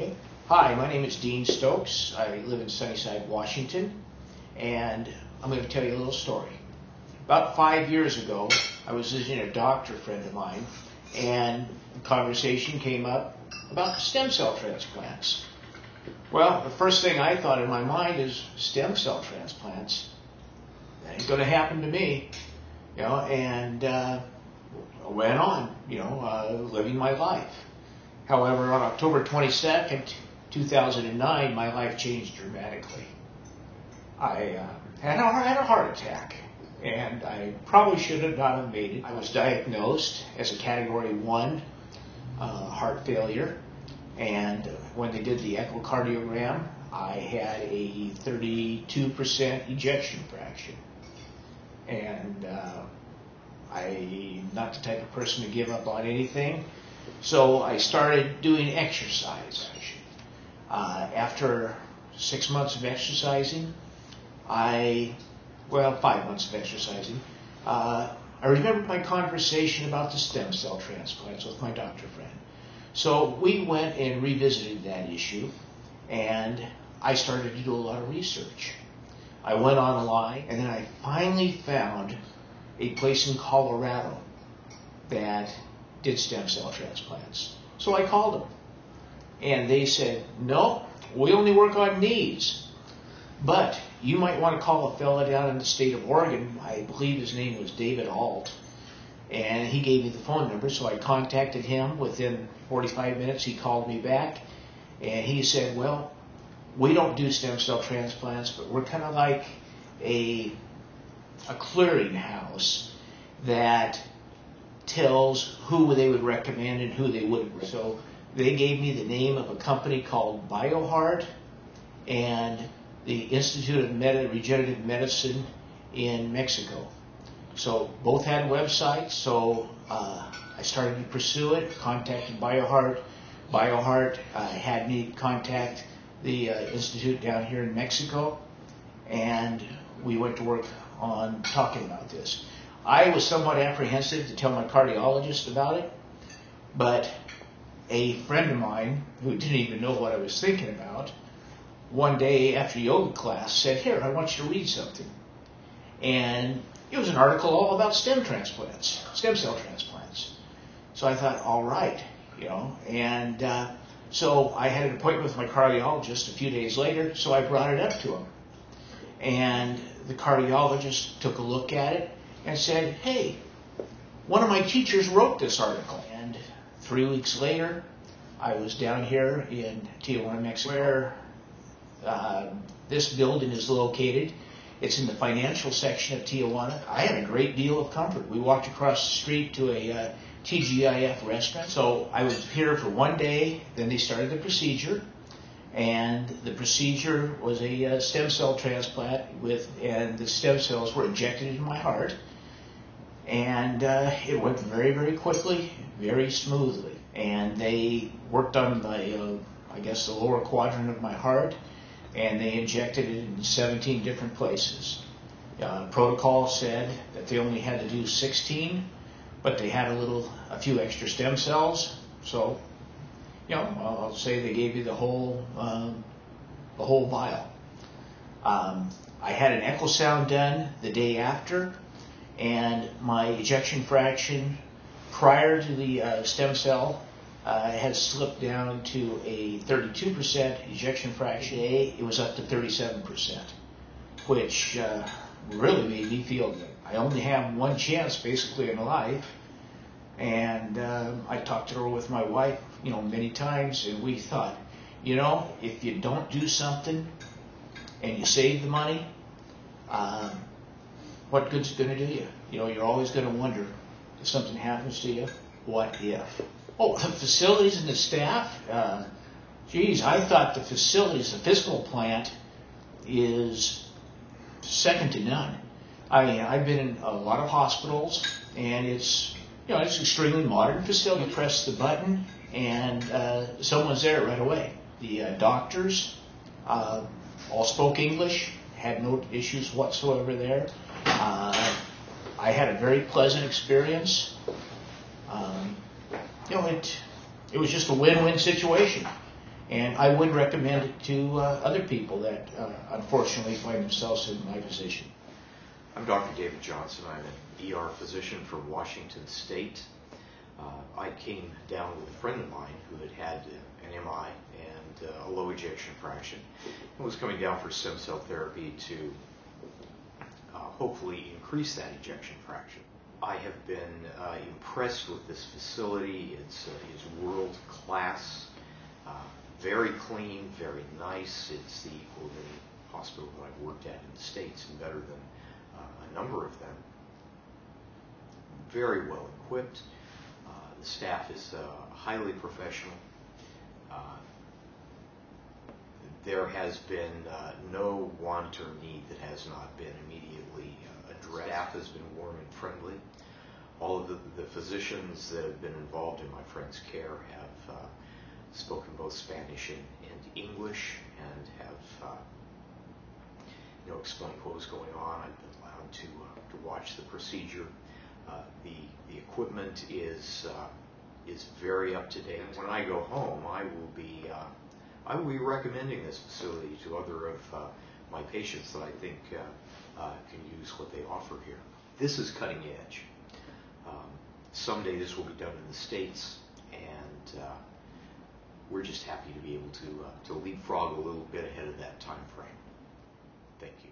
Okay. Hi, my name is Dean Stokes. I live in Sunnyside, Washington, and I'm going to tell you a little story. About 5 years ago, I was visiting a doctor friend of mine, and the conversation came up about stem cell transplants. Well, the first thing I thought in my mind is stem cell transplants. That ain't going to happen to me, and I went on, living my life. However, on October 22nd, 2009, my life changed dramatically. I had a heart attack, and I probably should have not made it. I was diagnosed as a Category 1 heart failure, and when they did the echocardiogram, I had a 32% ejection fraction. And I'm not the type of person to give up on anything. So I started doing exercise. After 6 months of exercising, 5 months of exercising, I remembered my conversation about the stem cell transplants with my doctor friend. So we went and revisited that issue, and I started to do a lot of research. I went online, and then I finally found a place in Colorado that did stem cell transplants. So I called them, and they said, no, we only work on knees, but you might want to call a fella down in the state of Oregon. I believe his name was David Alt, and he gave me the phone number, so I contacted him. Within 45 minutes, he called me back, and he said, well, we don't do stem cell transplants, but we're kind of like a clearinghouse that tells who they would recommend and who they wouldn't. So they gave me the name of a company called BioHeart and the Institute of Regenerative Medicine in Mexico. So both had websites, so I started to pursue it, contacted BioHeart. BioHeart had me contact the institute down here in Mexico, and we went to work on talking about this. I was somewhat apprehensive to tell my cardiologist about it, but a friend of mine who didn't even know what I was thinking about, one day after yoga class said, here, I want you to read something. And it was an article all about stem cell transplants. So I thought, all right, and so I had an appointment with my cardiologist a few days later, so I brought it up to him. And the cardiologist took a look at it and said, hey, one of my teachers wrote this article. And 3 weeks later, I was down here in Tijuana, Mexico, where this building is located. It's in the financial section of Tijuana. I had a great deal of comfort. We walked across the street to a TGIF restaurant. So I was here for 1 day, then they started the procedure. And the procedure was a stem cell transplant and the stem cells were injected into my heart. And it went very, very quickly, very smoothly. And they worked on the lower quadrant of my heart, and they injected it in 17 different places. Protocol said that they only had to do 16, but they had a few extra stem cells. So, I'll say they gave you the whole vial. I had an echo sound done the day after, and my ejection fraction prior to the stem cell had slipped down to a 32% ejection fraction. Today, it was up to 37%, which really made me feel good. I only have one chance, basically, in life, and I talked to her with my wife, many times, and we thought, if you don't do something and you save the money, what good's it going to do you? You're always going to wonder if something happens to you, what if? Oh, the facilities and the staff? I thought the facilities, the physical plant is second to none. I've been in a lot of hospitals, and it's extremely modern facility. You press the button, and someone's there right away. The doctors all spoke English, had no issues whatsoever there. I had a very pleasant experience. It was just a win-win situation. And I would recommend it to other people that unfortunately find themselves in my position. I'm Dr. David Johnson. I'm an ER physician from Washington State. I came down with a friend of mine who had had an MI and a low ejection fraction and was coming down for stem cell therapy to hopefully increase that ejection fraction. I have been impressed with this facility. It's world class, very clean, very nice. It's the equal of any hospital that I've worked at in the States and better than a number of them. Very well equipped. The staff is highly professional. There has been no want or need that has not been immediately addressed. Staff has been warm and friendly. All of the physicians that have been involved in my friend's care have spoken both Spanish and English and have explained what was going on. I've been allowed to watch the procedure. The equipment is very up to date. When I go home, I will be recommending this facility to other of my patients that I think can use what they offer here. This is cutting edge. Someday this will be done in the States, and we're just happy to be able to leapfrog a little bit ahead of that time frame. Thank you.